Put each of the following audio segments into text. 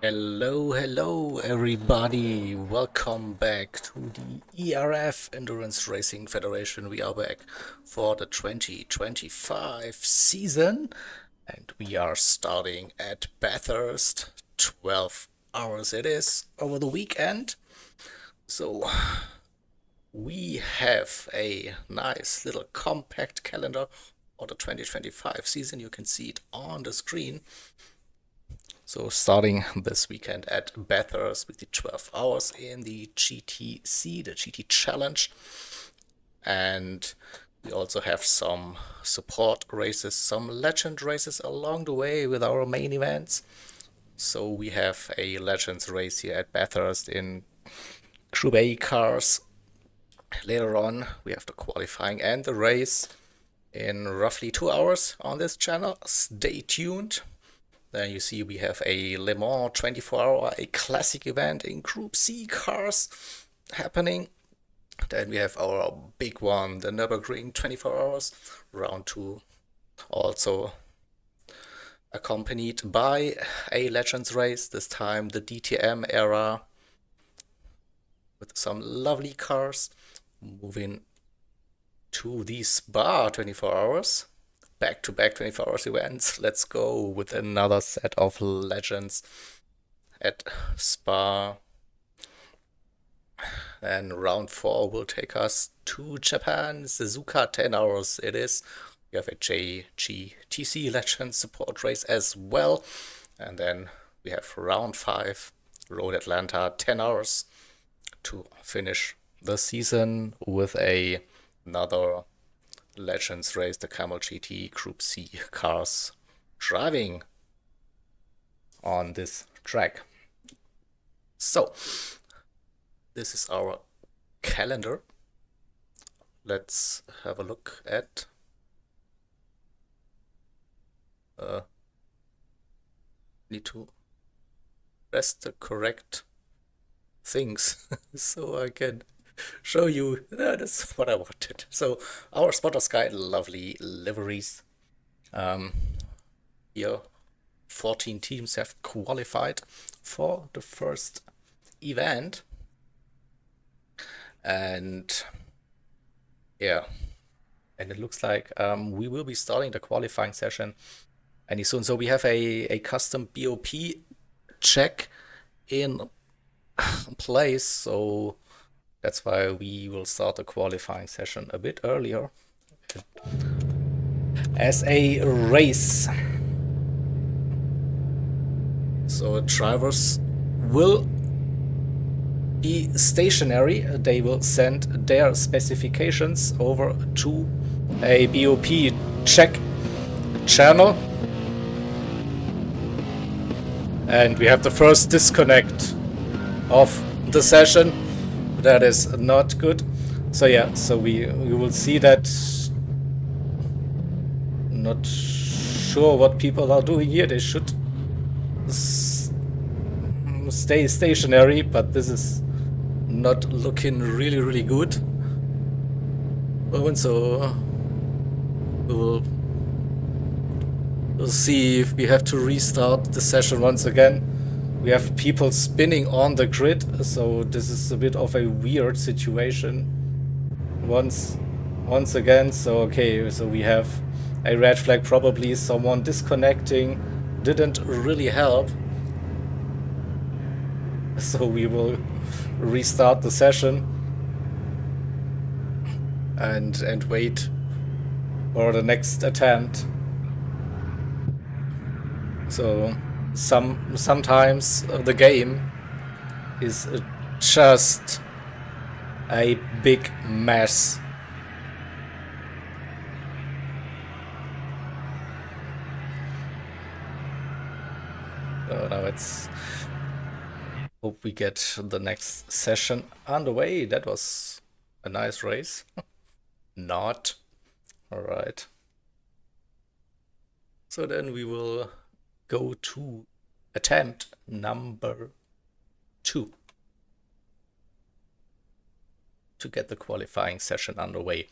Hello, everybody. Welcome back to the ERF Endurance Racing Federation. We are back for the 2025 season and we are starting at Bathurst. 12 hours it is over the weekend. So we have a nice little compact calendar for the 2025 season. You can see it on the screen. So starting this weekend at Bathurst with the 12 hours in the GTC, the GT Challenge. And we also have some support races, some legend races along the way with our main events. So we have a Legends race here at Bathurst in Group A cars. Later on, we have the qualifying and the race in roughly 2 hours on this channel. Stay tuned. Then you see we have a Le Mans 24-hour, a classic event in Group C cars happening. Then we have our big one, the Nürburgring 24 hours, round 2, also accompanied by a Legends race, this time the DTM era, with some lovely cars. Moving to the Spa 24 hours. Back-to-back 24 hours events. Let's go with another set of legends at Spa. And round 4 will take us to Japan. Suzuka 10 hours it is. We have a JGTC Legends support race as well. And then we have round 5, Road Atlanta 10 hours to finish the season with another Legends race, the Camel GT Group C cars driving on this track. So, this is our calendar. Let's have a look at need to press the correct things so I can show you. That's what I wanted. So our Spotter Sky lovely liveries. Here 14 teams have qualified for the first event. And yeah, and it looks like we will be starting the qualifying session any soon. So we have a custom BOP check in place, so that's why we will start the qualifying session a bit earlier as a race. So drivers will be stationary. They will send their specifications over to a BOP check channel. And we have the first disconnect of the session. That is not good. So yeah, so we will see that. Not sure what people are doing here. They should stay stationary, but this is not looking really good. So we'll see if we have to restart the session once again. We have people spinning on the grid, so this is a bit of a weird situation once again. So okay, so we have a red flag, probably someone disconnecting didn't really help. So we will restart the session and wait for the next attempt. So sometimes the game is just a big mess. So now it's hope we get the next session underway. That was a nice race. Not. All right. So then we will go to attempt number 2 to get the qualifying session underway.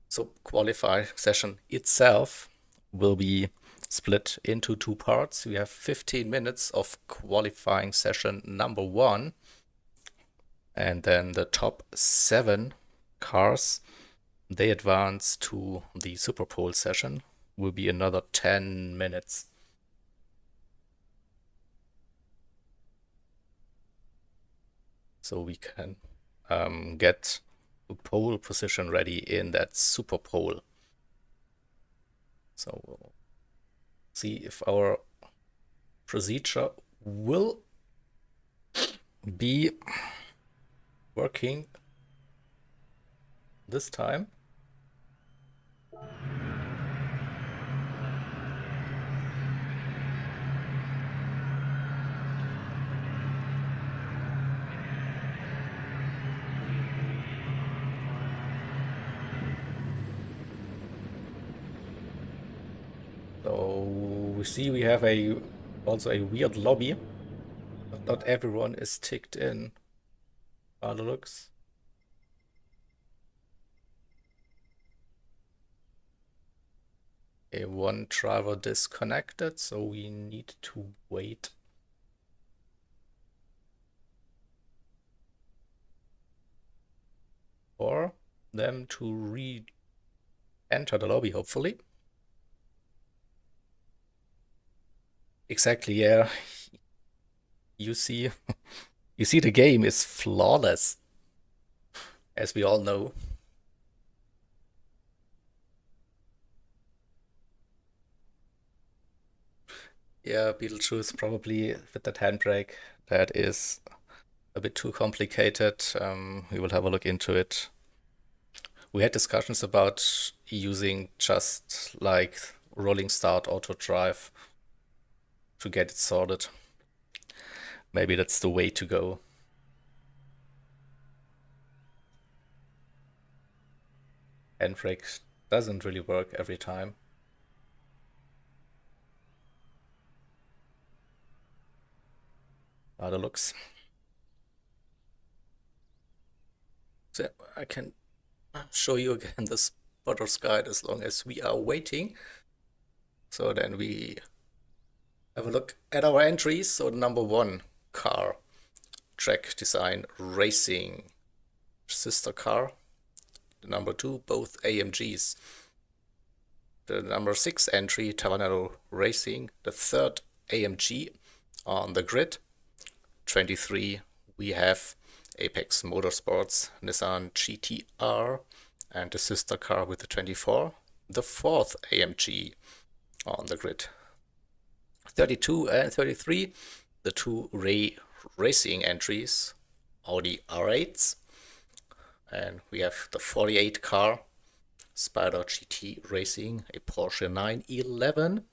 So qualifying session itself will be split into two parts. We have 15 minutes of qualifying session number 1, and then the top 7 cars, they advance to the Super Pole session. Will be another 10 minutes. So we can get the pole position ready in that Super Pole. So we'll see if our procedure will be working this time. So we see we have also a weird lobby. Not everyone is ticked in by the looks. One driver disconnected, so we need to wait. For them to re-enter the lobby, hopefully. Exactly, yeah. You see the game is flawless, as we all know. Yeah, Beetlejuice probably with that handbrake. That is a bit too complicated. We will have a look into it. We had discussions about using just like rolling start auto drive to get it sorted. Maybe that's the way to go. Handbrake doesn't really work every time. By the looks. So I can show you again the spotter's guide as long as we are waiting. So then we have a look at our entries. So the number 1 car, track design racing, sister car. The number 2, both AMGs. The number 6 entry, Tavanero Racing, the 3rd AMG on the grid. 23, we have Apex Motorsports, Nissan GTR, and the sister car with the 24, the 4th AMG on the grid. 32 and 33, the 2 racing entries, Audi R8s, and we have the 48 car, Spider GT Racing, a Porsche 911.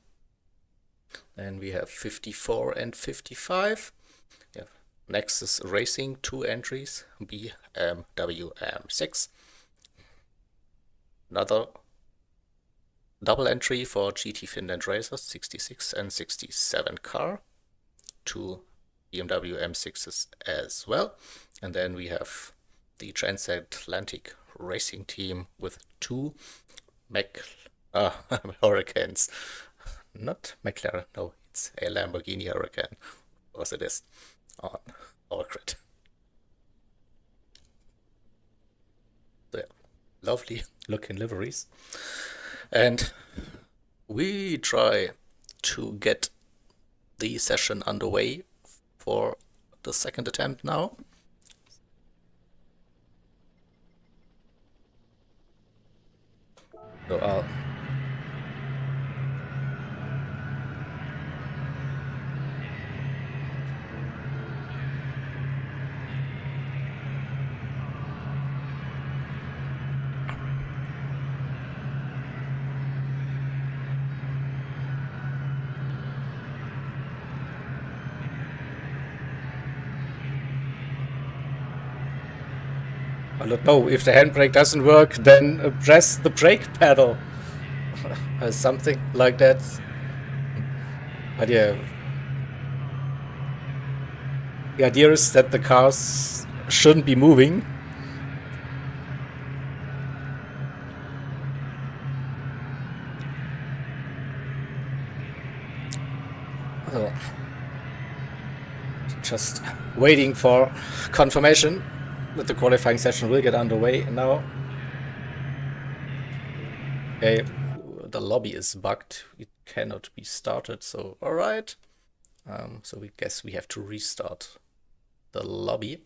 Then we have 54 and 55. We have Nexus Racing, 2 entries, BMW M6. Another double entry for GT Finland Racers, 66 and 67 car, 2 BMW M6s as well. And then we have the Transatlantic Racing Team with 2 Hurricanes. Not McLaren, no, it's a Lamborghini Hurricane. Of course it is on our grid. So, lovely looking liveries. And we try to get the session underway for the second attempt now. So I don't know, if the handbrake doesn't work, then press the brake pedal. Something like that. But yeah, the idea is that the cars shouldn't be moving. So just waiting for confirmation that the qualifying session will get underway now. Okay, the lobby is bugged. It cannot be started, so alright. So we guess we have to restart the lobby.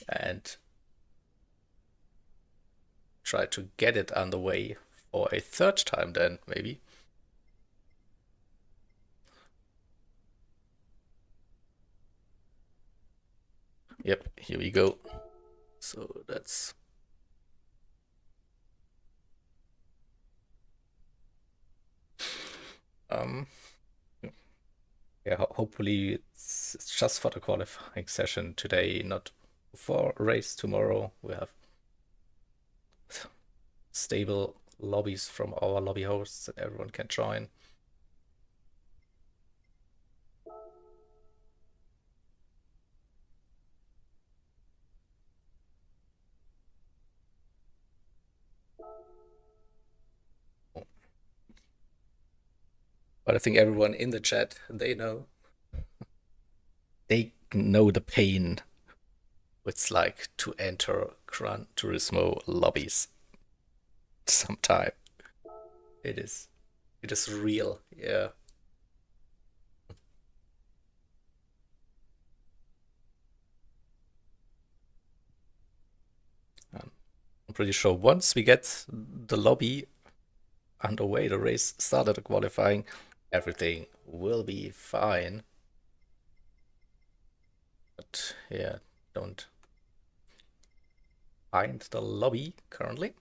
And try to get it underway for a third time then, maybe. Yep, here we go. So that's... yeah, hopefully it's just for the qualifying session today, not for a race tomorrow. We have stable lobbies from our lobby hosts that everyone can join. But I think everyone in the chat, they know the pain it's like to enter Gran Turismo lobbies sometime. It is real, yeah. I'm pretty sure once we get the lobby underway, the race started, the qualifying, everything will be fine. But yeah, don't find the lobby currently.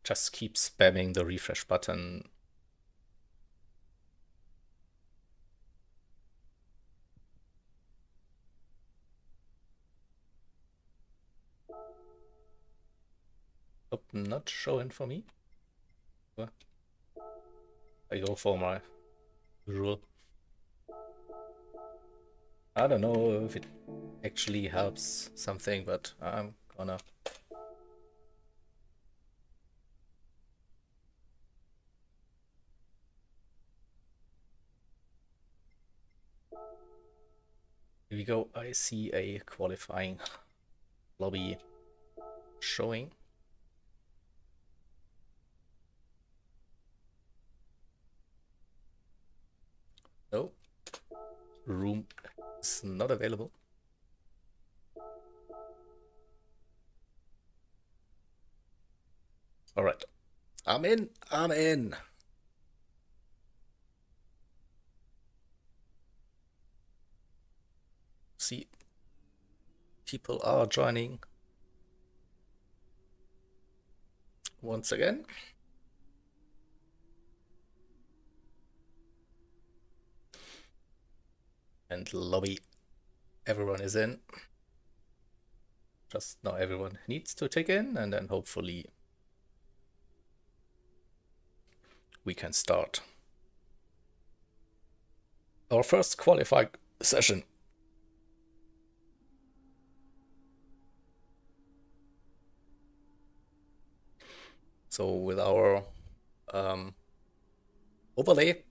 Just keep spamming the refresh button. Oh, not showing for me. I go for my usual. I don't know if it actually helps something, but I'm gonna... Here we go. I see a qualifying lobby showing. No, room is not available. All right, I'm in. See, people are joining once again. And lobby, everyone is in. Just now everyone needs to take in, and then hopefully we can start our first qualifying session. So with our overlay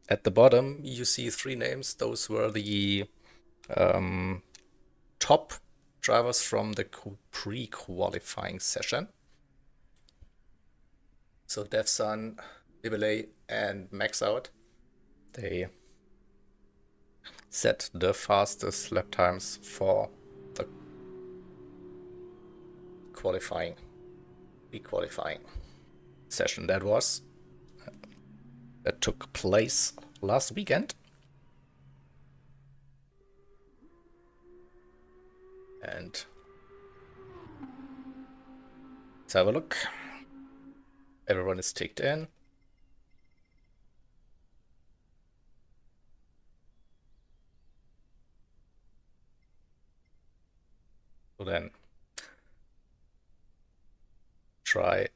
at the bottom, you see 3 names. Those were the top drivers from the pre-qualifying session. So DevSun, Dibele, and MaxOut, they set the fastest lap times for the qualifying, pre-qualifying session that took place last weekend. And let's have a look. Everyone is ticked in. So then try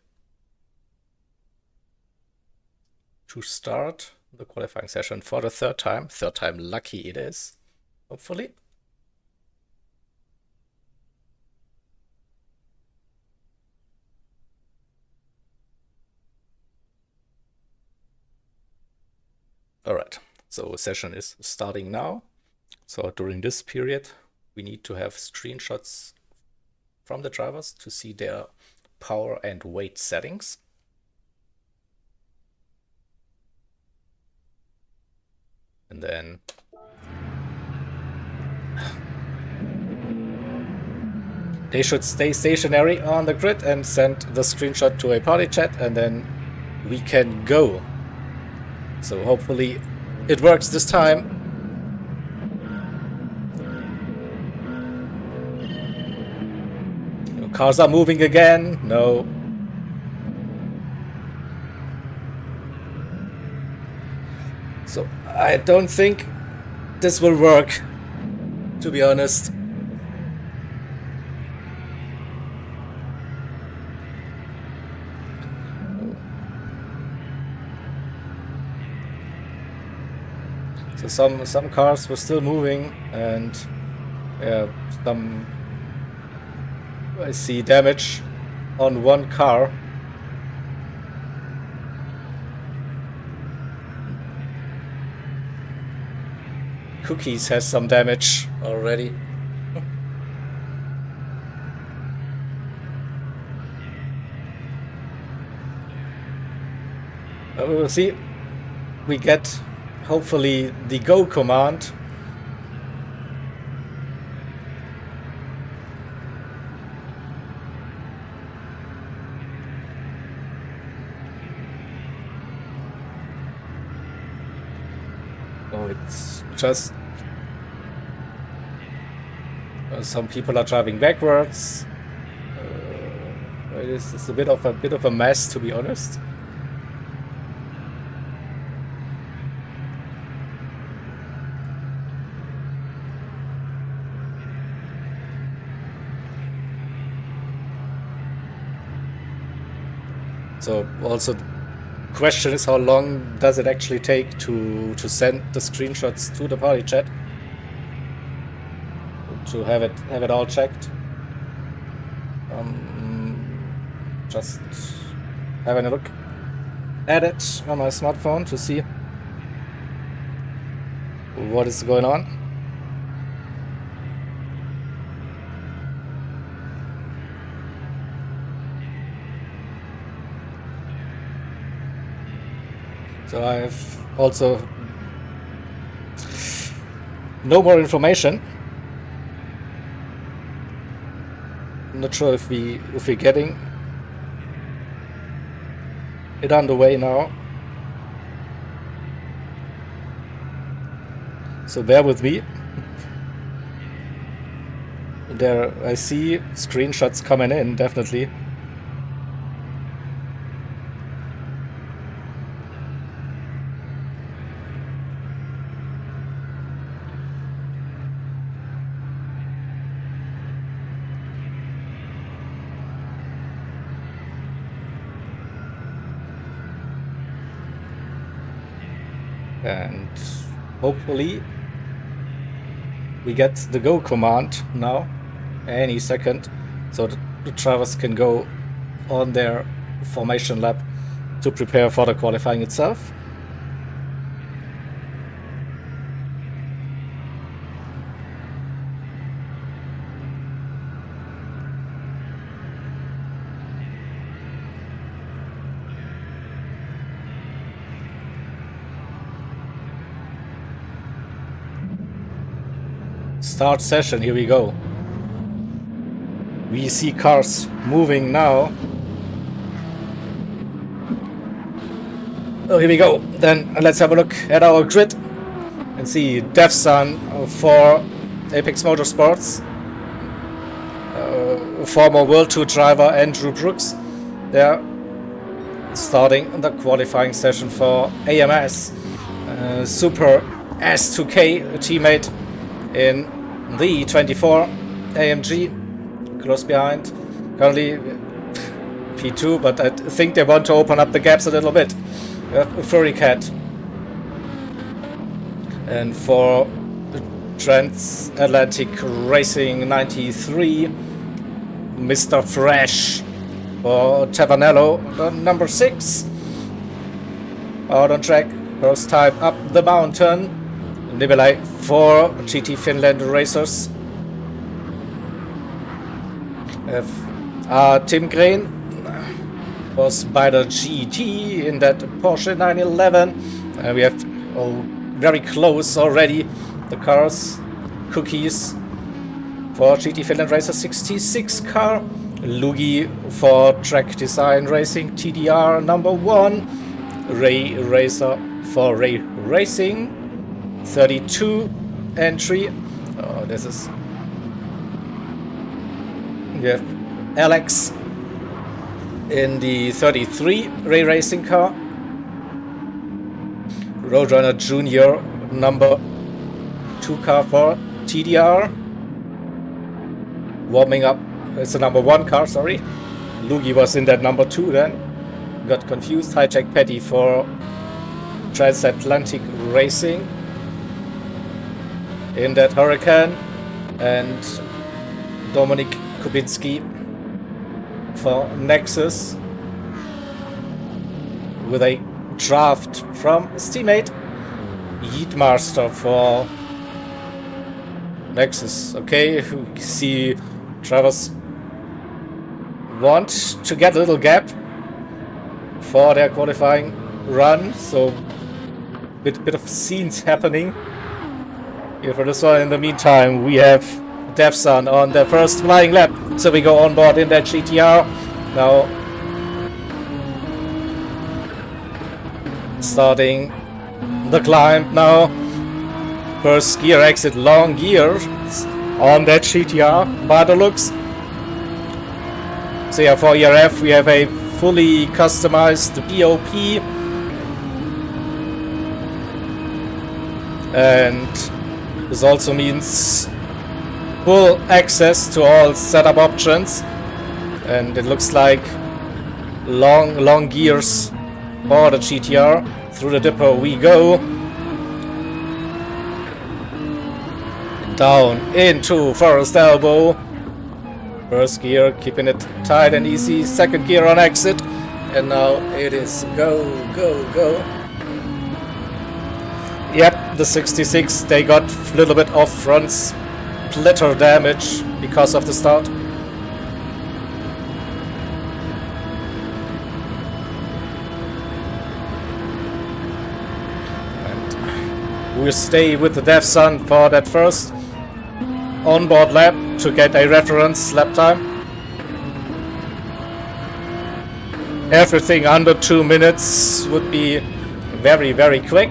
to start the qualifying session for the third time. Third time lucky it is. hopefully. All right, so session is starting now. So during this period, we need to have screenshots from the drivers to see their power and weight settings. And then they should stay stationary on the grid and send the screenshot to a party chat, and then we can go. So hopefully it works this time. Cars are moving again. No. So I don't think this will work, to be honest. So some cars were still moving, and some I see damage on one car. Cookies has some damage already. We'll see. We get hopefully the go command. Oh, it's just some people are driving backwards. It's a bit of a mess, to be honest. So also the question is, how long does it actually take to send the screenshots to the party chat, to have it all checked. Just having a look at it on my smartphone to see what is going on. So I have also no more information. I'm not sure if we're getting it underway now. So bear with me. There I see screenshots coming in, definitely. And hopefully we get the go command now any second, so the drivers can go on their formation lap to prepare for the qualifying itself. Start session, here we go. We see cars moving now. Oh, here we go. Then let's have a look at our grid and see Dev Sun for Apex Motorsports. Former World Tour driver Andrew Brooks. They're starting the qualifying session for AMS. Super S2K, a teammate in the 24 AMG, close behind. Currently P2, but I think they want to open up the gaps a little bit. Furry Cat. And for Transatlantic Racing 93. Mr. Fresh for Tavernello, number 6. Out on track, first time up the mountain. Nivelai for GT Finland Racers. Tim Green was by the GT in that Porsche 911. We have very close already the cars. Cookies for GT Finland Racer 66 car. Lugi for Track Design Racing TDR number 1. Ray Racer for Ray Racing 32 entry. Oh, this is... We have Alex in the 33 Ray Racing car. Roadrunner Junior number 2 car for TDR. Warming up, it's the number 1 car, sorry. Lugi was in that number 2 then. Got confused. Hijack Petty for Transatlantic Racing in that Hurricane. And Dominik Kubinski for Nexus with a draft from his teammate. Yeetmaster for Nexus. Okay, we see drivers want to get a little gap for their qualifying run, so bit of scenes happening here for this one. In the meantime, we have Devson on the first flying lap, so we go on board in that GTR now, starting the climb now. First gear exit, long gear on that GTR by the looks. So yeah, for ERF we have a fully customized BOP, and this also means full access to all setup options, and it looks like long gears for the GTR. Through the dipper we go, down into first elbow. First gear, keeping it tight and easy. Second gear on exit, and now it is go, go, go. Yep, the 66, they got a little bit of front splitter damage because of the start. And we'll stay with the Dev Sun for that first onboard lap to get a reference lap time. Everything under 2 minutes would be very, very quick,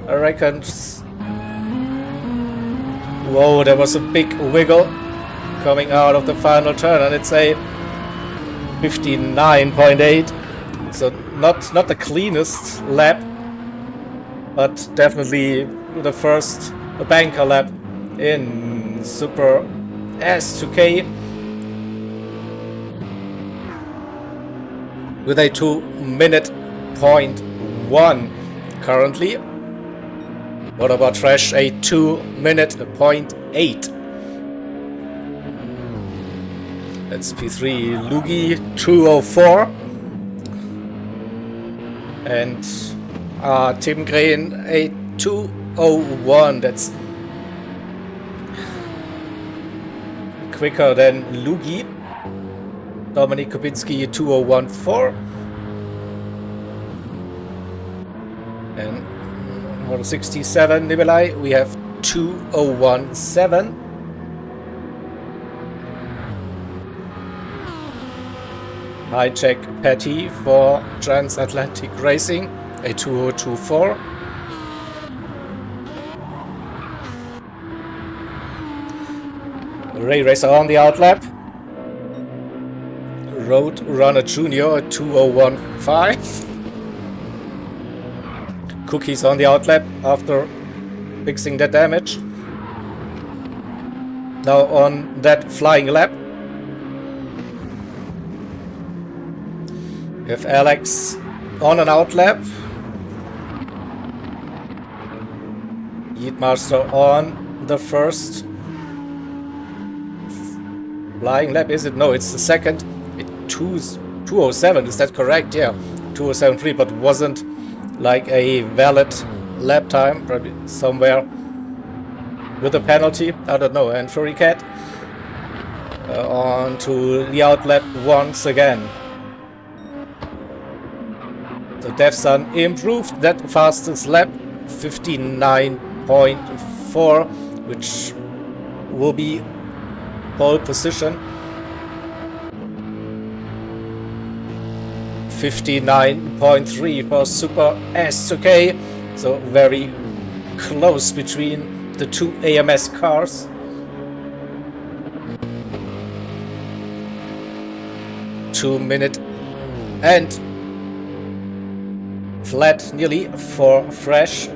I reckon. Whoa, there was a big wiggle coming out of the final turn, and it's a 59.8. So not the cleanest lap, but definitely the first banker lap in Super S2K with a 2-minute.1 currently. What about Fresh? A 2-minute.8. That's P3 Lugi 2:04, and Tim Green a 2:01. That's quicker than Lugi. Dominik Kubinski 2:014, and for 67 Nivelai we have 2:017. Hijack Petty for Transatlantic Racing a 2:024. Ray Racer on the outlap. Roadrunner Junior 2:015. Cookies on the outlap after fixing that damage. Now on that flying lap, we have Alex on an outlap. Yeetmaster on the first flying lap, is it? No, it's the second. 2:07, is that correct? Yeah, 2:07.3, but wasn't like a valid lap time, probably somewhere with a penalty, I don't know. And Furry Cat on to the outlap once again. So Devson improved that fastest lap, 59.4, which will be pole position. 59.3 for Super S2K, so very close between the two AMS cars. Two-minute and flat nearly for Fresh.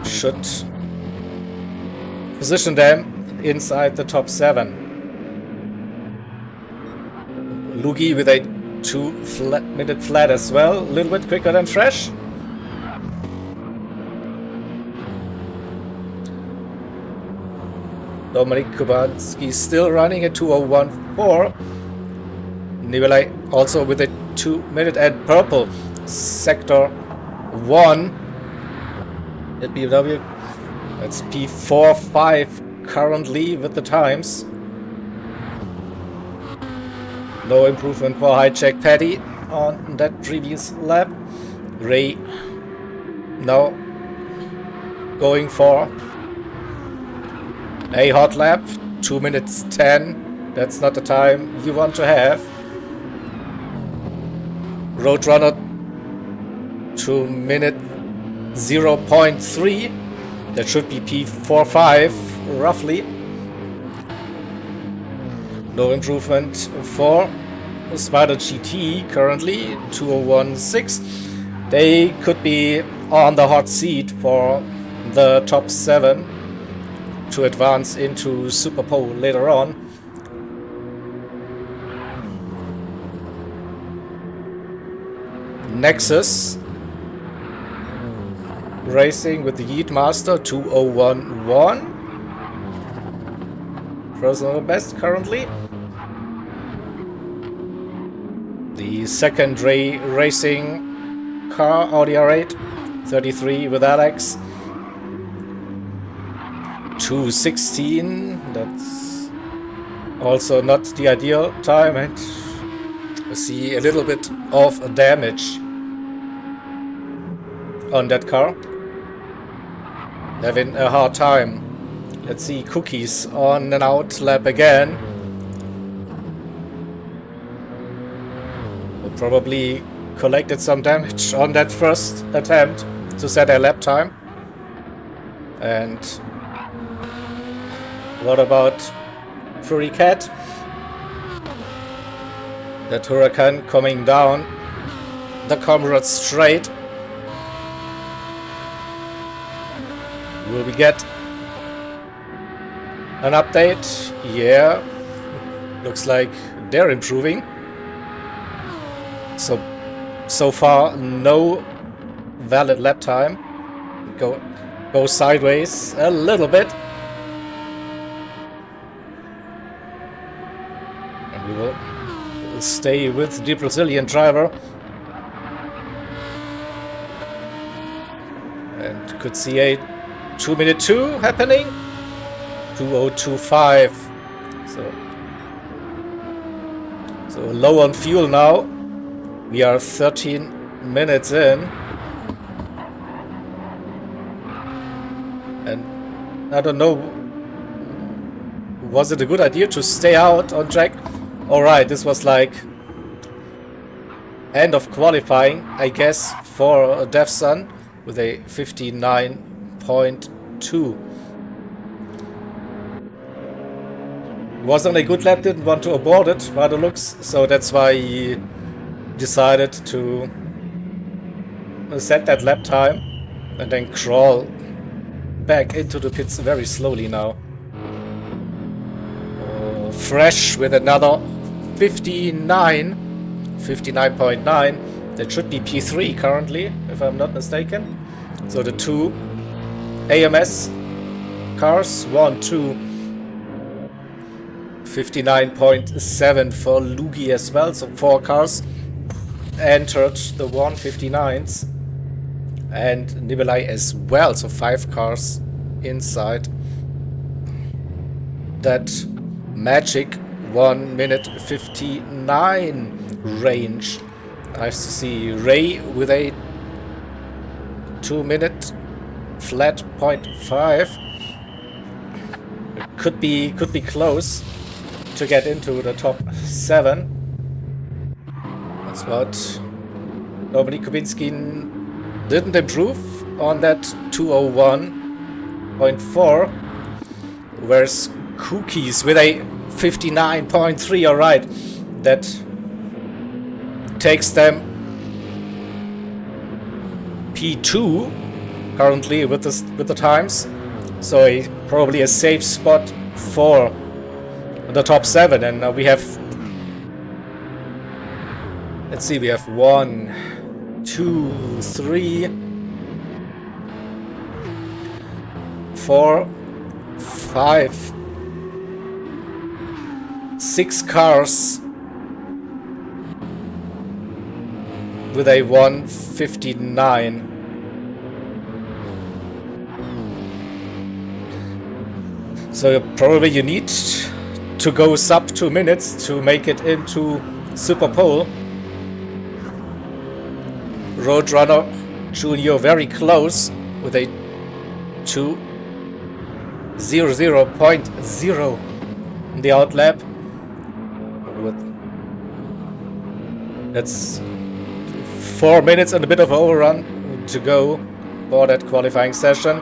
Should position them inside the top 7. Lugi with a 2-minute flat as well, a little bit quicker than Fresh. Dominik Kubanski still running a 2:01.4. Nivelai also with a 2-minute, and Purple sector 1 at BMW. That's P45 currently with the times. No improvement for Hijack Paddy on that previous lap. Ray now going for a hot lap, 2 minutes 10. That's not the time you want to have. Roadrunner 2-minute 0.3. That should be P45 roughly. No improvement for Spider GT currently, 2:01.6. They could be on the hot seat for the top 7 to advance into Super Pole later on. Nexus racing with the Yeet Master, 2:01.1. Personal best currently. The second racing car, Audi R8, 33 with Alex. 2:16, that's also not the ideal time, and we see a little bit of damage on that car. Having a hard time. Let's see, Cookies on an out lap again. Will probably collected some damage on that first attempt to set a lap time. And what about Furry Cat? That Huracan coming down the Comrade straight. Will we get an update? Yeah, looks like they're improving. So far, no valid lap time. Go sideways a little bit. And we will stay with the Brazilian driver. And could see a 2-minute 2 happening. 2:02.5. So low on fuel now. We are 13 minutes in. And I don't know, was it a good idea to stay out on track? Alright, this was like end of qualifying, I guess, for Devson with a 59.2. Wasn't a good lap, didn't want to abort it by the looks, so that's why he decided to set that lap time and then crawl back into the pits very slowly now. Fresh with another 59.9. That should be P3 currently, if I'm not mistaken. So the two AMS cars. 1, 2. 59.7 for Lugi as well. So 4 cars entered the 159s. And Nibelai as well. So 5 cars inside that magic 1 minute 59 range. Nice to see Ray with a 2 minute flat 0.5. Could be close to get into the top 7. That's what Dominik Kubinski didn't improve on that 201.4. Whereas Cookies with a 59.3, alright, that takes them P2 currently with the times, so probably a safe spot for the top 7. And now we have, let's see, we have 1, 2, 3, 4, 5, 6 cars with a 159. So probably you need to go sub 2 minutes to make it into Super Pole. Roadrunner Junior very close with a 2:00.0 in the outlap. That's 4 minutes and a bit of overrun to go for that qualifying session.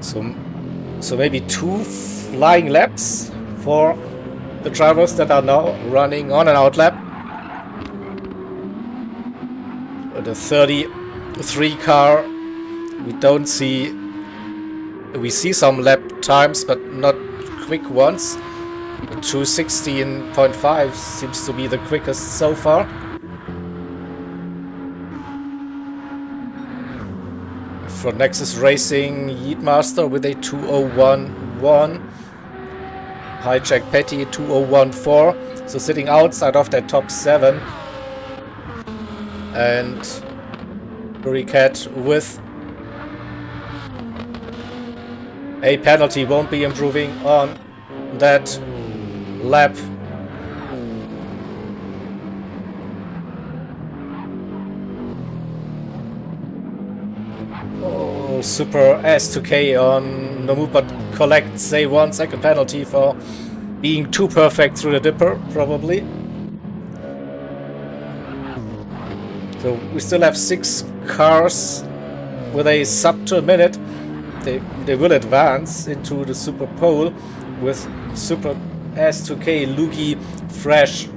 So maybe 2 flying laps for the drivers that are now running on an outlap. The 33 car, we see some lap times, but not quick ones. The 2:16.5 seems to be the quickest so far. For Nexus Racing, Yeetmaster with a 2:01.1. Hijack Petty 2:01.4. So sitting outside of that top 7. And Cat with a penalty, won't be improving on that lap. Oh, super S2K on Nomu, but collects a 1 second penalty for being too perfect through the dipper, probably. So we still have 6 cars with a sub to a minute. They will advance into the Super Pole with Super S2K, Lugi, Fresh,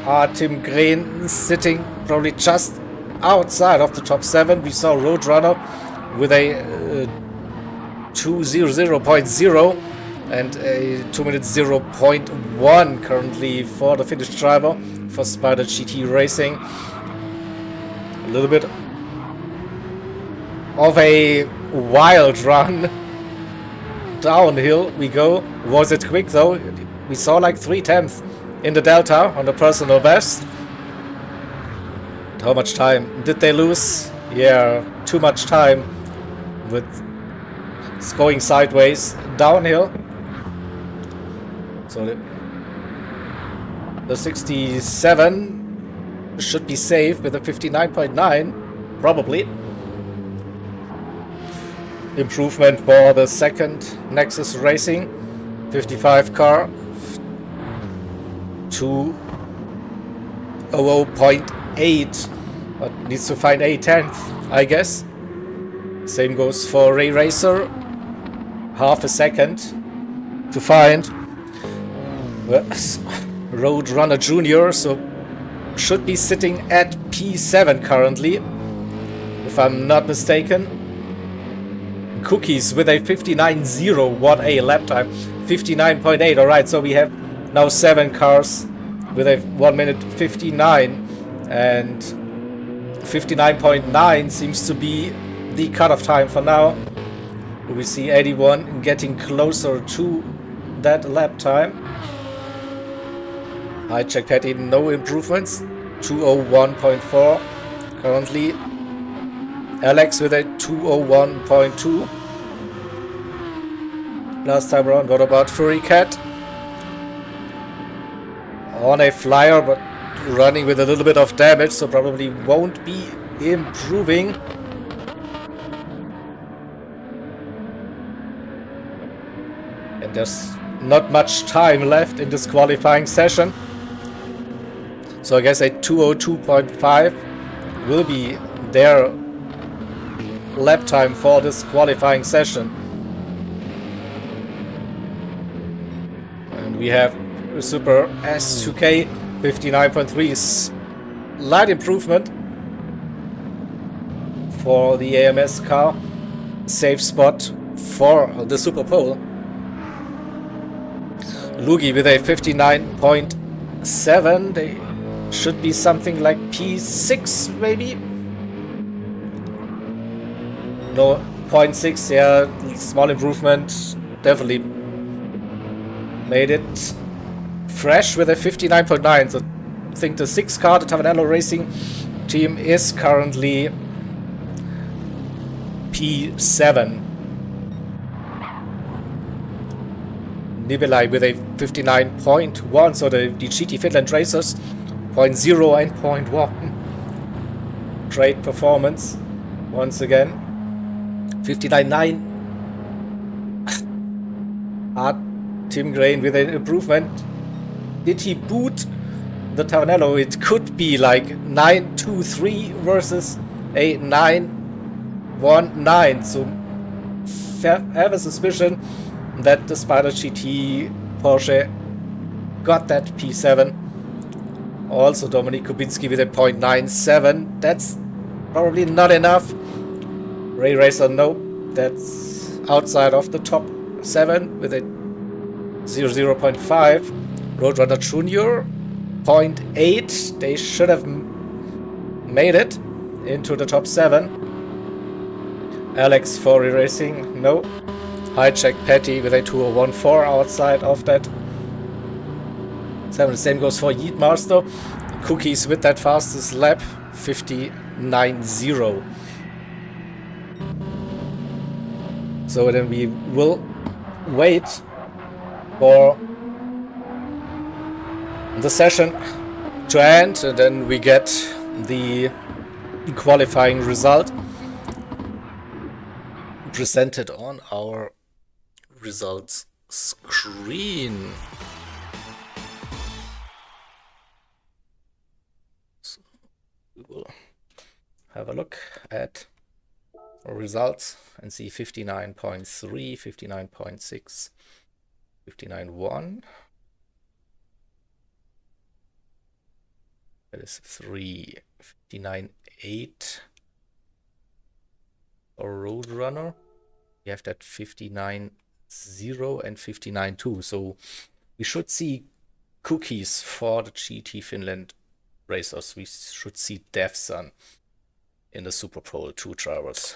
Artim Green sitting probably just outside of the top 7. We saw Roadrunner with a 2:00.0 and a 2 minutes 0.1 currently for the Finnish driver for Spider GT Racing. A little bit of a wild run. Downhill we go. Was it quick though? We saw like 3/10 in the Delta on the personal best. How much time did they lose? Yeah, too much time with going sideways downhill. So the 67 should be safe with a 59.9, probably. Improvement for the second Nexus Racing 55 car, 2:00.8, but needs to find a 10th, I guess. Same goes for Ray Racer, half a second to find. Roadrunner Junior, so should be sitting at P7 currently, if I'm not mistaken. Cookies with a 59.0, what a lap time, 59.8. Alright, so we have now 7 cars with a 1 minute 59, and 59.9 seems to be the cutoff time for now. We see 81 getting closer to that lap time. High check Patty, no improvements. 201.4 currently. Alex with a 201.2. Last time around, what about Furry Cat? On a flyer, but running with a little bit of damage, so probably won't be improving. And there's not much time left in this qualifying session. So I guess a 202.5 will be their lap time for this qualifying session. And we have Super S2K 59.3, slight improvement for the AMS car. Safe spot for the Super Pole. Lugi with a 59.7. They should be something like P6 maybe. No, 0.6, yeah, small improvement. Definitely made it fresh with a 59.9. So I think the 6 car, the Tavanello Racing team, is currently P7. Nibelai with a 59.1, so the GT Finland racers 0.0 and 0.1. Great performance once again. 59.9. Tim Grain with an improvement. Did he boot the Tavanello? It could be like 9.23 versus a 9.19. So have a suspicion that the Spider GT Porsche got that P7. Also Dominik Kubinski with a 0.97. That's probably not enough. Ray Racer, no. That's outside of the top 7 with a 0.5. Roadrunner Junior 0.8. They should have made it into the top 7. Alex for Racing, no. Hijack Patty with a 201.4 outside of that 7. The same goes for Yeetmaster. Cookies with that fastest lap, 59.0. So then we will wait for the session to end, and then we get the qualifying result presented on our results screen. So we will have a look at our results and see 59.3, 59.6, 59.1. That is 3, 59.8 for Roadrunner. We have that 59.0 and 59.2. So we should see cookies for the GT Finland racers. We should see Devson in the Super Pole 2 drivers.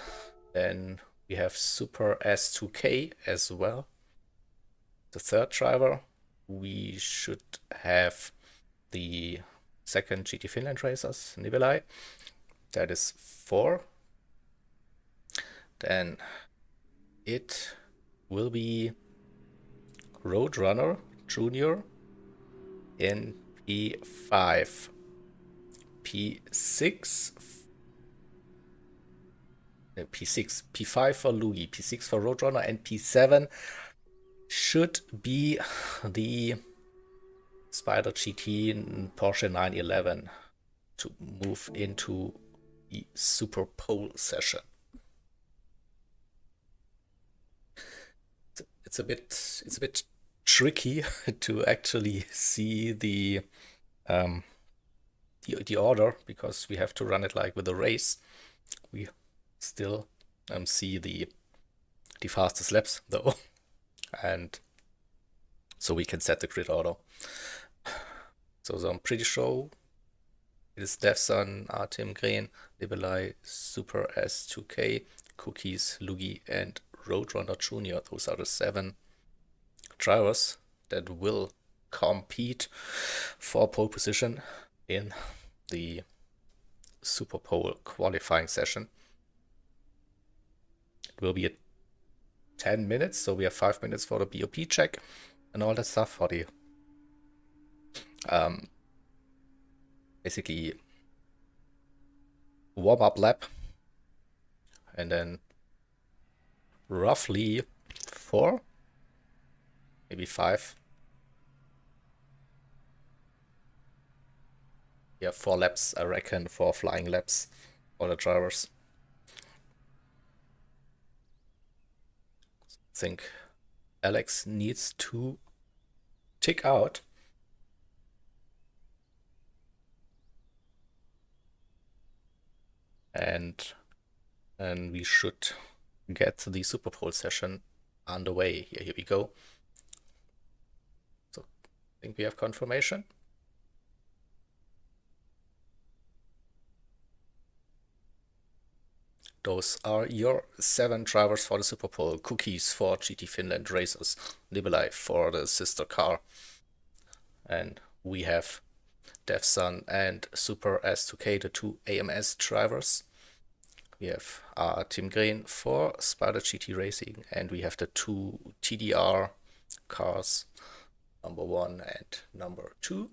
Then we have Super S2K as well, the 3rd driver. We should have the 2nd GT Finland racers, Nibelai. That is 4. Then it will be Roadrunner Junior in P5. P6, P5 for Lugi, P6 for Roadrunner, and P7 should be the Spider GT and Porsche 911 to move into the Super Pole session. It's a bit tricky to actually see the order, because we have to run it like with a race. We still see the fastest laps though, and so we can set the grid order. So I'm pretty sure it is Devson, Artem Green, Nibelai, Super S2K, Cookies, Lugi, and Roadrunner Junior. Those are the 7 drivers that will compete for pole position in the Super Pole qualifying session. It will be at 10 minutes, so we have 5 minutes for the BOP check and all that stuff for the basically warm-up lap, and then roughly 4, maybe 5. Yeah, 4 laps, I reckon, 4 flying laps for the drivers. I think Alex needs to tick out. And we should get the Super Pole session underway. Here we go. So I think we have confirmation. Those are your 7 drivers for the Super Pole. Cookies for GT Finland racers. Nibelai for the sister car. And we have DevSun and Super S2K, the 2 AMS drivers. We have Tim Green for Spider GT Racing, and we have the 2 TDR cars, number 1 and number 2,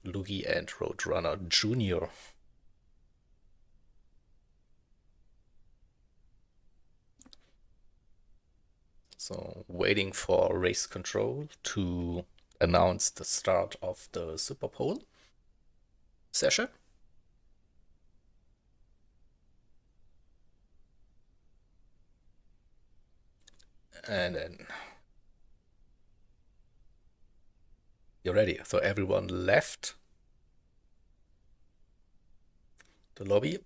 Lugi and Roadrunner Junior. So waiting for race control to announce the start of the Super Pole session. And then you're ready. So everyone left the lobby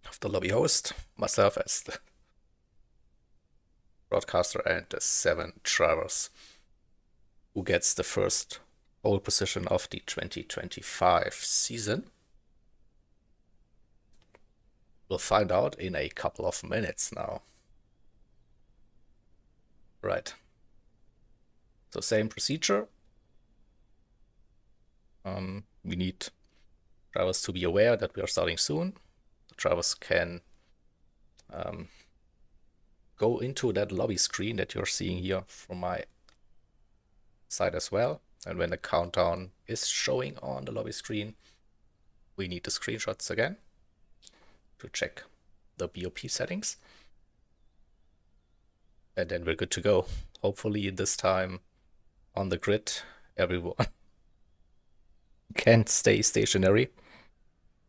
of the lobby host, myself as the broadcaster, and the 7 drivers who gets the first pole position of the 2025 season. We'll find out in a couple of minutes now. Right. So same procedure. We need drivers to be aware that we are starting soon. The drivers can go into that lobby screen that you're seeing here from my side as well. And when the countdown is showing on the lobby screen, we need the screenshots again to check the BOP settings. And then we're good to go. Hopefully this time on the grid, everyone can stay stationary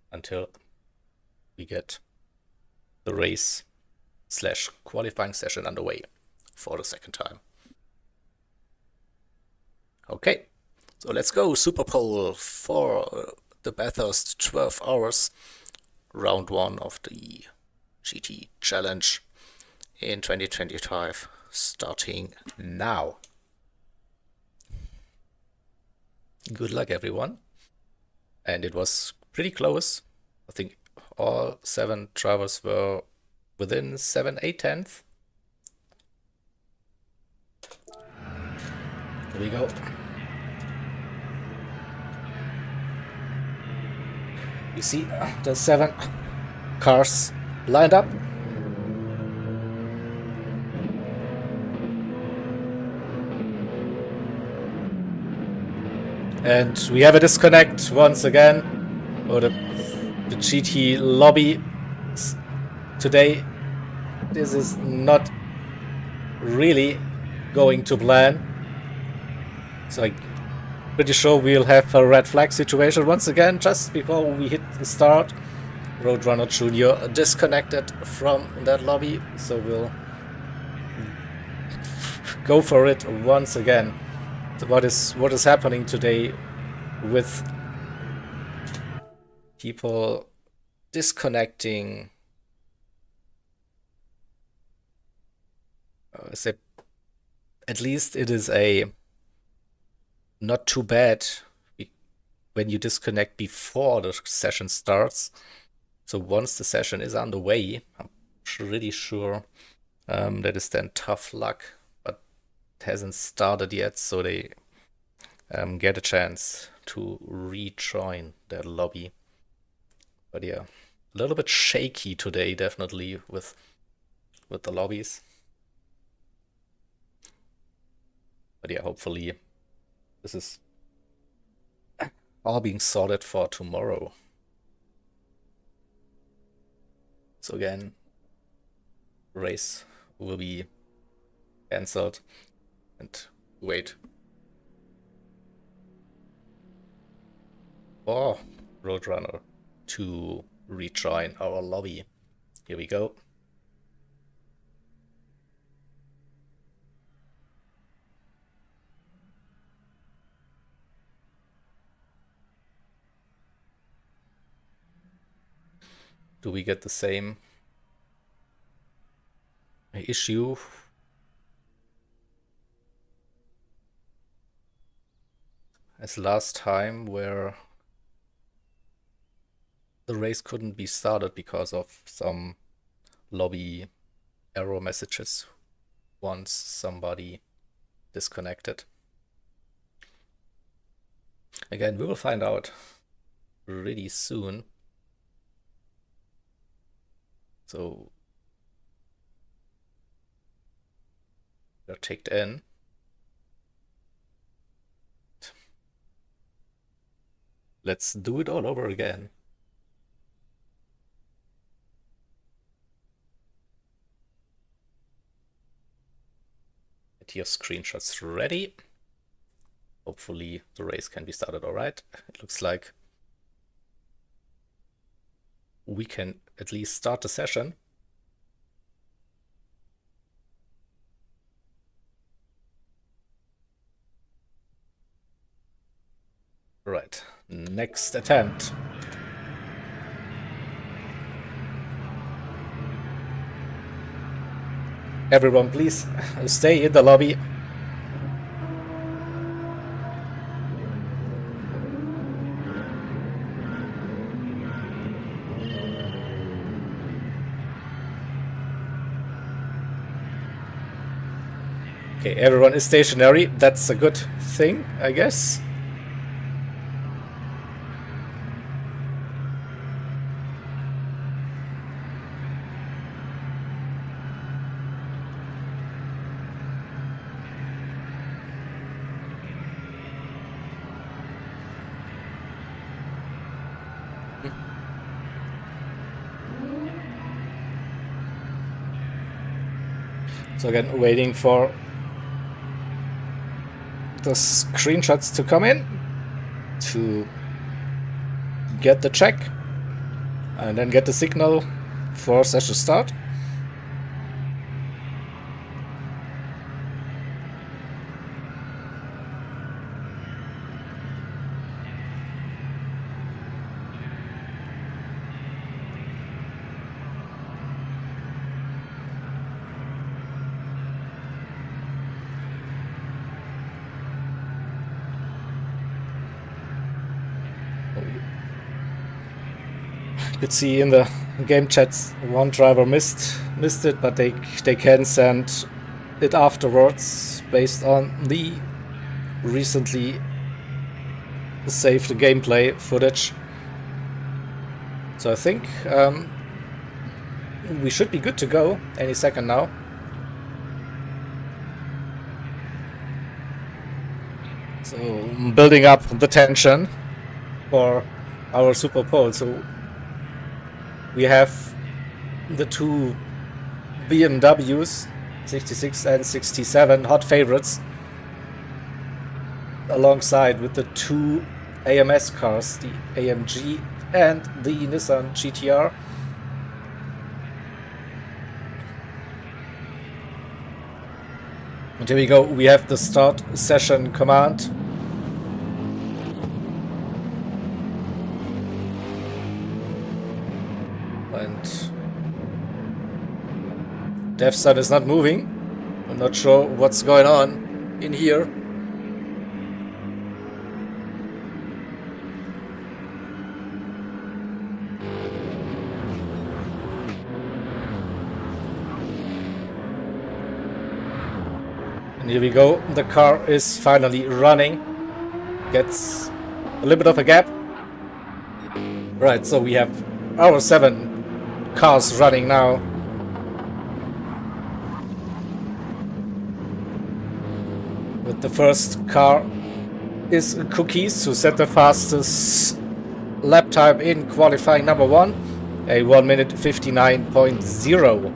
until we get the race / qualifying session underway for the second time. Okay, so let's go. Super Pole for the Bathurst 12 hours, round 1 of the GT Challenge in 2025, starting now. Good luck, everyone. And it was pretty close. I think all 7 drivers were within 7/8 tenths. Here we go. You see the 7 cars lined up. And we have a disconnect once again. Or the GT lobby today. This is not really going to plan. So I'm pretty sure we'll have a red flag situation once again just before we hit the start. Roadrunner Junior disconnected from that lobby, so we'll go for it once again. So what is happening today with people disconnecting? Say, at least it is a not too bad when you disconnect before the session starts. So once the session is underway, I'm pretty sure That is then tough luck, but it hasn't started yet, so they get a chance to rejoin their lobby. But yeah, a little bit shaky today, definitely with the lobbies. But yeah, hopefully this is all being sorted for tomorrow. So again, race will be cancelled and wait for Roadrunner to rejoin our lobby. Here we go. Do we get the same issue? As last time, where the race couldn't be started because of some lobby error messages once somebody disconnected. Again, we will find out really soon. So they're ticked in. Let's do it all over again. Get your screenshots ready. Hopefully the race can be started all right. It looks like we can at least start the session. Right, next attempt. Everyone, please stay in the lobby. Okay, everyone is stationary. That's a good thing, I guess. So again, waiting for the screenshots to come in to get the check and then get the signal for session start. You could see in the game chats one driver missed it, but they can send it afterwards based on the recently saved gameplay footage. So I think we should be good to go any second now. So building up the tension for our Super Pole. So we have the two BMWs, 66 and 67, hot favorites, alongside with the two AMS cars, the AMG and the Nissan GTR. And here we go, we have the start session command. And DevSun is not moving. I'm not sure what's going on in here. Here we go. The car is finally running. Gets a little bit of a gap. Right, so we have our 7 cars running now. With the first car is Cookies, who set the fastest lap time in qualifying number 1, a 1 minute 59.0.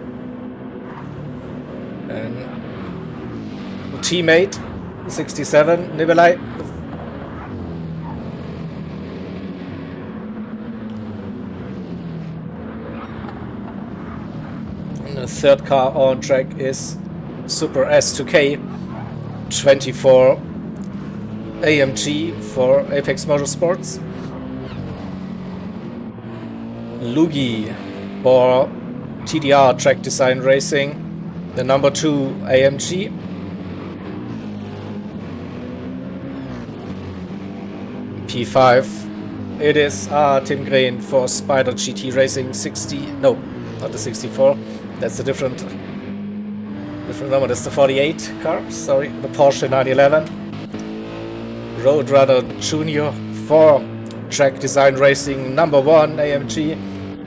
And teammate 67, Nibelai. And the third car on track is Super S2K 24 AMG for Apex Motorsports. Lugi for TDR Track Design Racing, the number 2 AMG. P5, it is Tim Green for Spider GT Racing 60, no, not the 64, that's a different number, that's the 48 car, sorry, the Porsche 911. Roadrunner Junior for Track Design Racing number 1 AMG,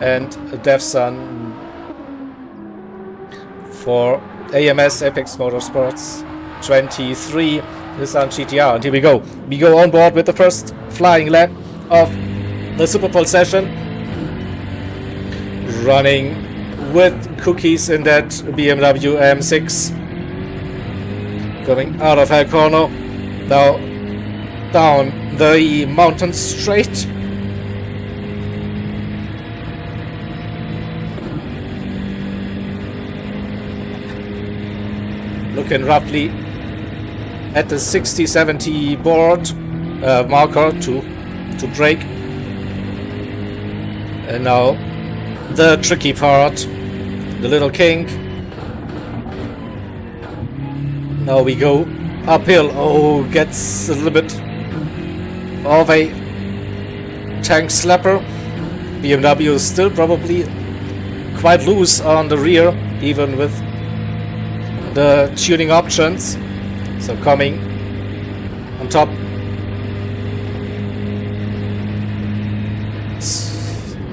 and DevSun for AMS Apex Motorsports 23 Nissan GTR. And here we go. We go on board with the first flying lap of the Super Bowl session. Running with Cookies in that BMW M6. Coming out of Hell Corner. Now down the mountain straight. Looking roughly at the 60-70 board marker to brake. And now the tricky part, the little kink. Now we go uphill. Oh, gets a little bit of a tank slapper. BMW is still probably quite loose on the rear, even with the tuning options. So coming on top.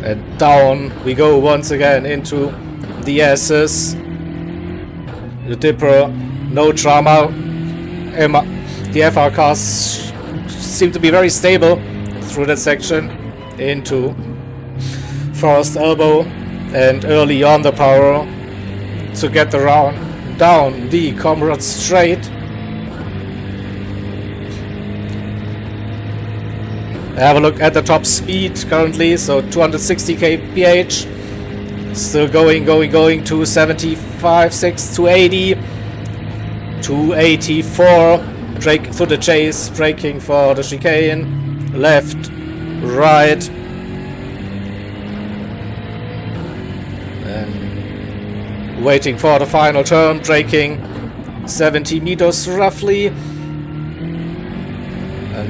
And down we go once again into the S's. The Dipper, no drama. The FR cars seem to be very stable through that section. Into Forest Elbow and early on the power to get the round down the Comrade straight. Have a look at the top speed currently, so 260 kph. Still going to 75, 6 to 80, 284. Drake through the chase, braking for the chicane. Left, right. And waiting for the final turn, braking 70 meters roughly. A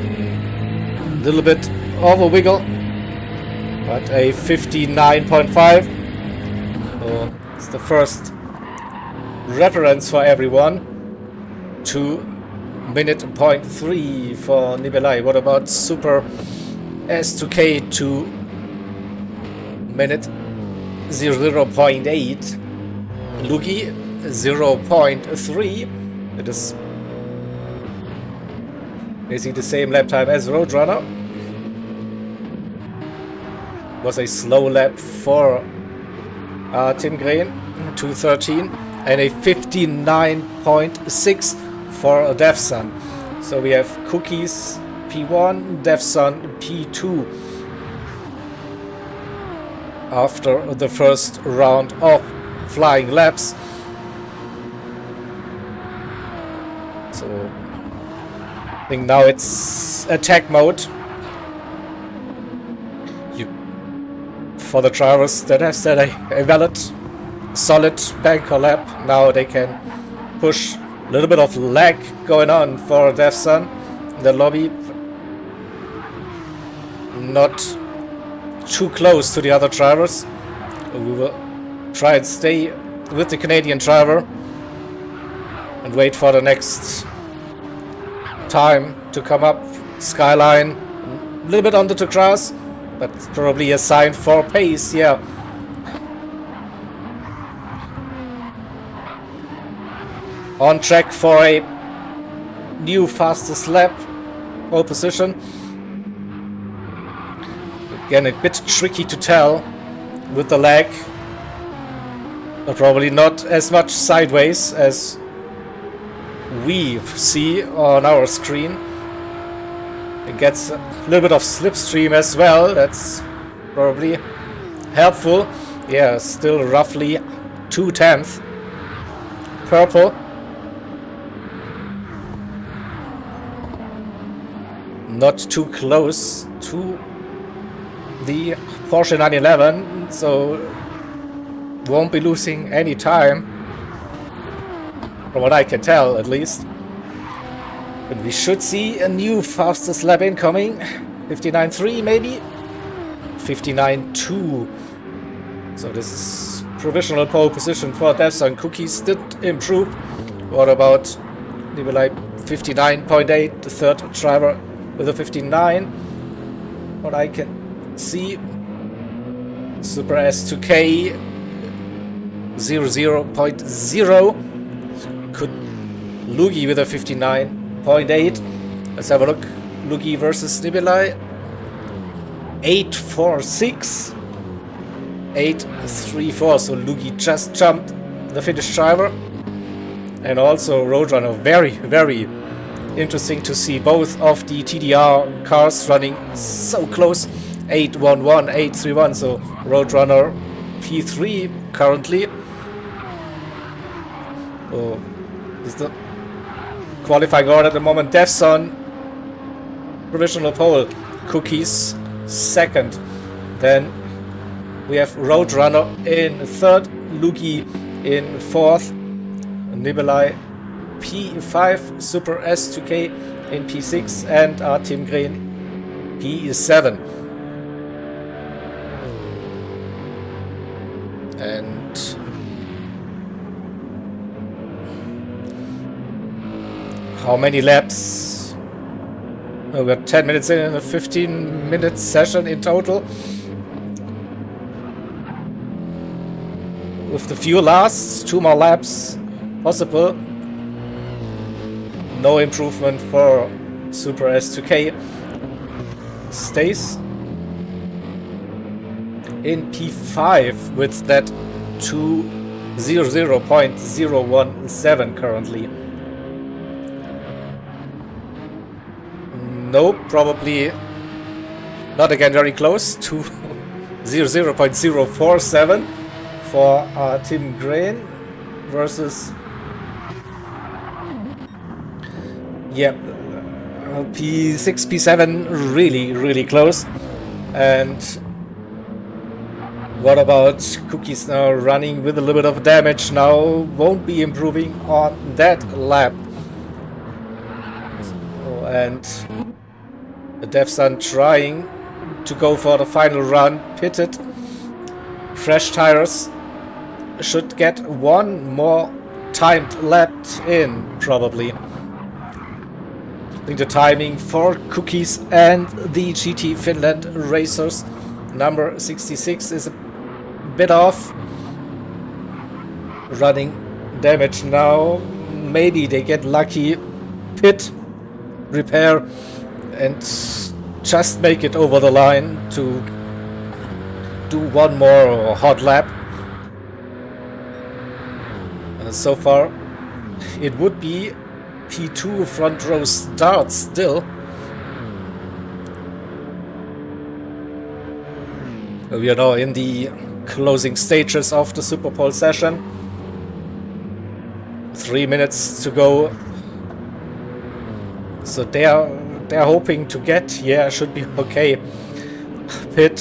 little bit of a wiggle, but a 59.5. So it's the first reference for everyone. 2:03 for Nibelai. What about Super S2K? 2:00.8. Lugi 0.3. It is basically the same lap time as Roadrunner. Was a slow lap for Tim Green, 2:13, and a 59.6 for DevSun. So we have Cookies P1, DevSun P2 after the first round of flying laps. So I think now it's attack mode. For the drivers that have set a valid, solid banker lap, now they can push. A little bit of lag going on for DevSun in the lobby. Not too close to the other drivers. We will try and stay with the Canadian driver. And and wait for the next time to come up. Skyline, a little bit under the grass, but probably a sign for pace, yeah. On track for a new fastest lap, pole position. Again, a bit tricky to tell with the lag, but probably not as much sideways as we see on our screen. It gets a little bit of slipstream as well, that's probably helpful. Yeah, still roughly 2/10. Purple. Not too close to the Porsche 911, so won't be losing any time, from what I can tell at least. But we should see a new fastest lap incoming. 59.3 maybe? 59.2. So this is provisional pole position for Devson. Cookies did improve. What about Nikolai? 59.8, the third driver with a 59. What I can see. Super S2K 00.0. Could Lugi with a 59.8. Let's have a look. Lugi versus Nikolai. 8.46. 8.34. So Lugi just jumped the Finnish driver. And also Roadrunner. Very, very interesting to see both of the TDR cars running so close. 8.11, 8.31. So Roadrunner P3 currently. Oh, is the qualifying order at the moment. Devson, provisional pole. Cookies, second. Then we have Roadrunner in third. Lugi in fourth. Nibelai P5. Super S2K in P6. And Tim Green P7. And how many laps? Oh, we're 10 minutes in a 15-minute session in total. With the few lasts, 2 more laps possible. No improvement for Super S2K. Stays in P5 with that 200.017 currently. No, probably not again very close to 0.047 for Tim Green versus P6, P7 really close. And what about Cookies now running with a little bit of damage now? Won't be improving on that lap. And the Devson trying to go for the final run, pitted. Fresh tires. Should get one more timed lap in, probably. I think the timing for Cookies and the GT Finland racers, number 66, is a bit off. Running damage now. Maybe they get lucky. Pit. Repair and just make it over the line to do one more hot lap. So far it would be P2 front row start still. We are now in the closing stages of the Super Pole session. 3 minutes to go. So they're hoping to get, should be okay. Pit,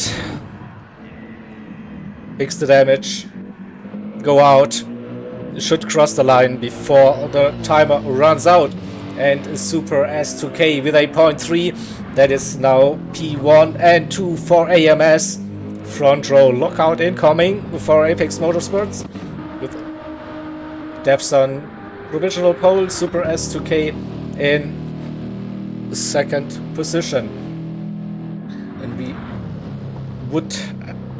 fix the damage, go out, should cross the line before the timer runs out. And Super S2K with a 0.3, that is now P1 and 2 for AMS. Front row lockout incoming for Apex Motorsports with Devson provisional pole, Super S2K in second position. And we would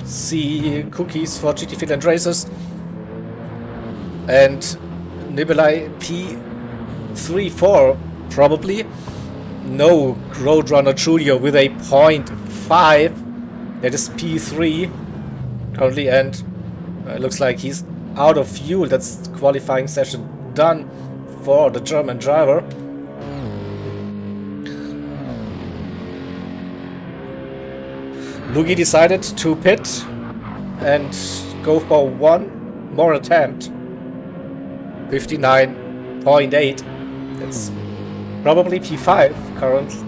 see cookies for GT Finland Racers and Nibelai P34 probably. No Roadrunner Junior with a 0.5. That is P3 currently, and it looks like he's out of fuel. That's qualifying session done for the German driver. Lugi decided to pit and go for one more attempt. 59.8. That's probably P5 currently.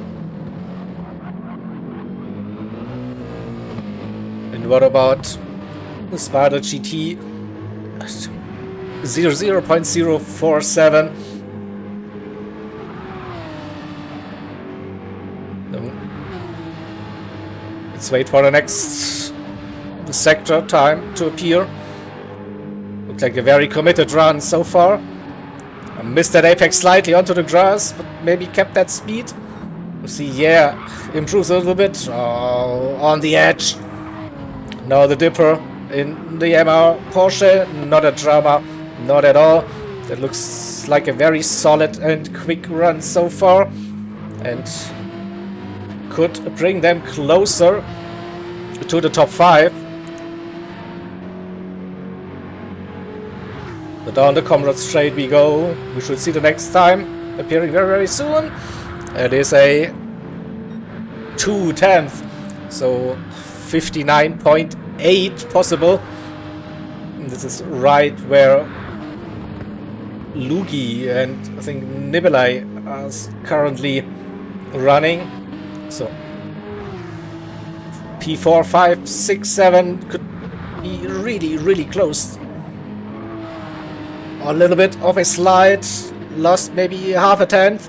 And what about the Sparta GT? 0.047. Let's wait for the next sector time to appear. Looks like a very committed run so far. I missed that apex slightly onto the grass, but maybe kept that speed. You see, yeah, improves a little bit. Oh, on the edge. Now the dipper in the MR Porsche. Not a drama, not at all. That looks like a very solid and quick run so far, and could bring them closer to the top 5. But down the Comrade Straight we go. We should see the next time appearing very, very soon. It is a 2/10, so 59.8 possible. And this is right where Lugi and I think Nibelai are currently running. So P4, 5, 6, 7 could be really, really close. A little bit of a slide, lost maybe half a tenth.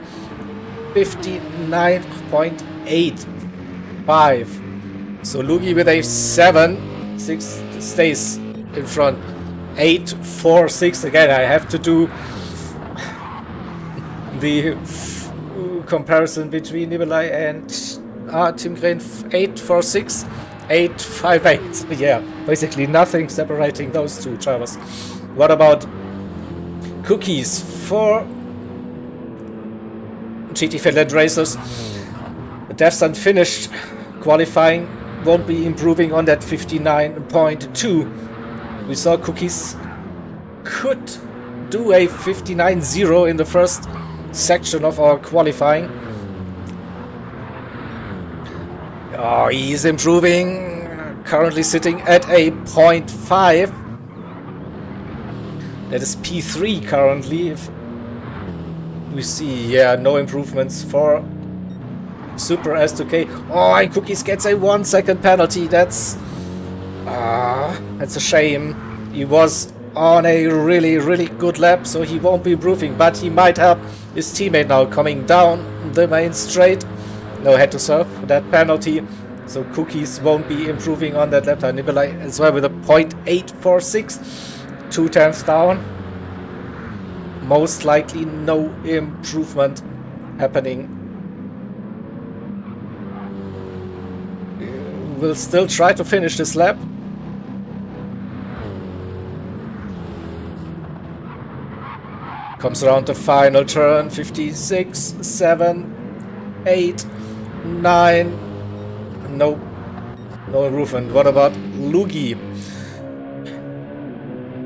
59.85. So Lugi with a 7, 6 stays in front. 8, 4, 6 again. I have to do the comparison between Nibelai and Tim Green. 8, 4, 6, 8, 5, 8. Yeah, basically nothing separating those two drivers. What about cookies for GT Finland Racers? The Devs unfinished qualifying, won't be improving on that 59.2. We saw cookies could do a 59.0 in the first section of our qualifying. Oh, he's improving, currently sitting at a 0.5. That is P3 currently. If we see, yeah, no improvements for Super S2K. Oh, and Cookies gets a 1 second penalty. That's a shame. He was on a really, really good lap, so he won't be improving, but he might help his teammate now coming down the main straight. No, had to serve that penalty, so Cookies won't be improving on that lap time. Nibelai as well with a 0.846. 2/10 down. Most likely no improvement happening. We'll still try to finish this lap. Comes around the final turn. 56, 7, 8, 9. No improvement. What about Lugi?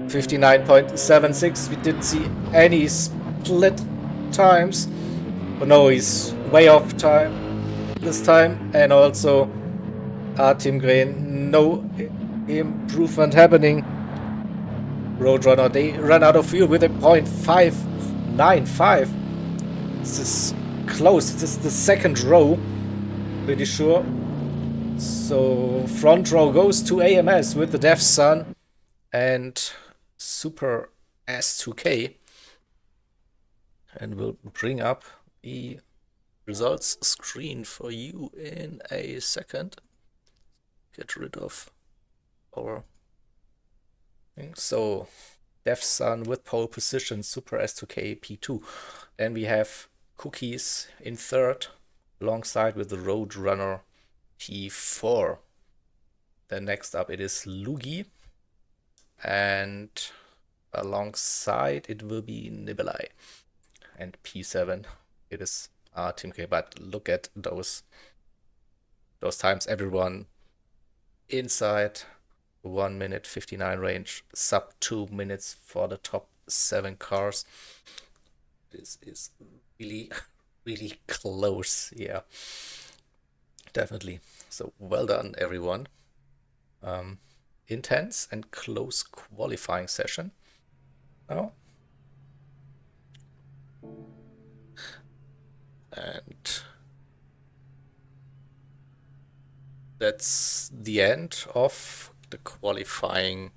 59.76. We didn't see any split times. But no, he's way off time this time. And also Team Green, no improvement happening. Roadrunner, they ran out of fuel with a 0.595. This is close. This is the second row, pretty sure. So front row goes to AMS with the Deaf Sun and Super S2K, and we'll bring up the results screen for you in a second. Get rid of our thing. So Dev Sun with pole position, Super S2K P2. Then we have Cookies in third, alongside with the Roadrunner T4. Then next up it is Lugi, and alongside it will be Nibelai. And P7 it is Team K. But look at those times, everyone inside 1 minute 59 range, sub 2 minutes for the top 7 cars. This is really, really close. Yeah, definitely. So well done, everyone. Intense and close qualifying session. Now, and that's the end of the qualifying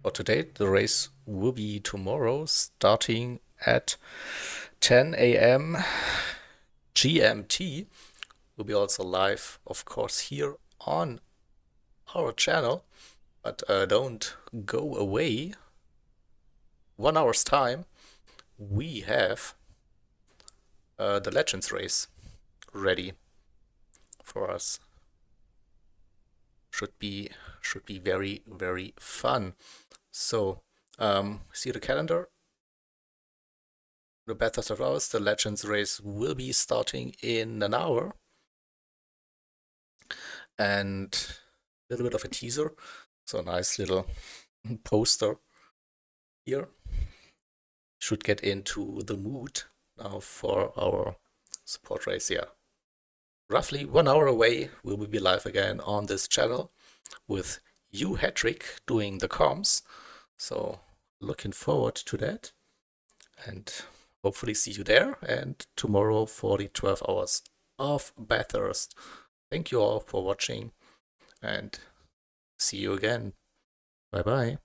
for today. The race will be tomorrow, starting at 10 a.m. GMT. Will be also live, of course, here on our channel. But don't go away. 1 hour's time, we have the Legends race ready for us. Should be very, very fun. So see the calendar. The Bathurst of ours, the Legends race will be starting in an hour. And a little bit of a teaser. So a nice little poster here. Should get into the mood now for our support race. Yeah, roughly 1 hour away, we will be live again on this channel with you, Hattrick, doing the comms. So looking forward to that, and hopefully see you there, and tomorrow for the 12 hours of Bathurst. Thank you all for watching, and see you again. Bye bye.